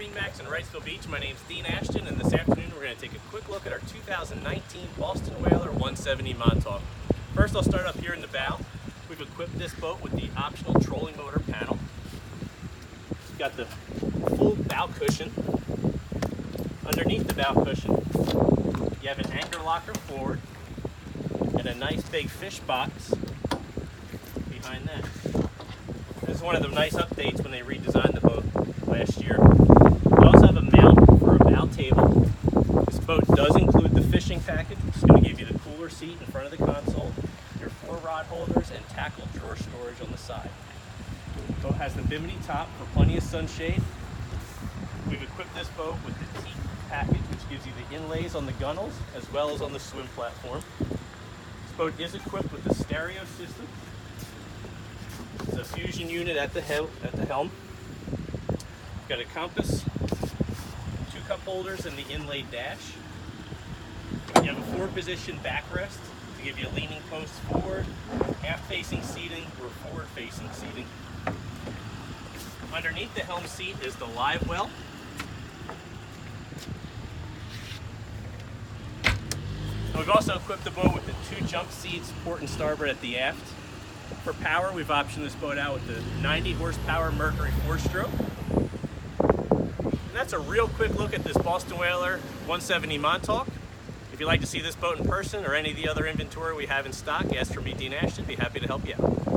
MarineMax in Wrightsville Beach. My name's Dean Ashton, and this afternoon we're going to take a quick look at our 2019 Boston Whaler 170 Montauk. First, I'll start up here in the bow. We've equipped this boat with the optional trolling motor panel. We've got the full bow cushion. Underneath the bow cushion, you have an anchor locker forward and a nice big fish box behind that. This is one of the nice updates when they redesigned the boat last year. We also have a mount for a bow table. This boat does include the fishing package, which is going to give you the cooler seat in front of the console, your 4 rod holders, and tackle drawer storage on the side. The boat has the bimini top for plenty of sunshade. We've equipped this boat with the teak package, which gives you the inlays on the gunnels as well as on the swim platform. This boat is equipped with a stereo system. It's a fusion unit at the helm. We've got a compass, 2 cup holders, and the inlaid dash. You have a 4-position backrest to give you a leaning post forward, aft-facing seating, or forward-facing seating. Underneath the helm seat is the live well. We've also equipped the boat with the 2 jump seats, port and starboard at the aft. For power, we've optioned this boat out with the 90 horsepower Mercury 4-stroke. And that's a real quick look at this Boston Whaler 170 Montauk. If you'd like to see this boat in person or any of the other inventory we have in stock, ask for me, Dean Ashton. Be happy to help you out.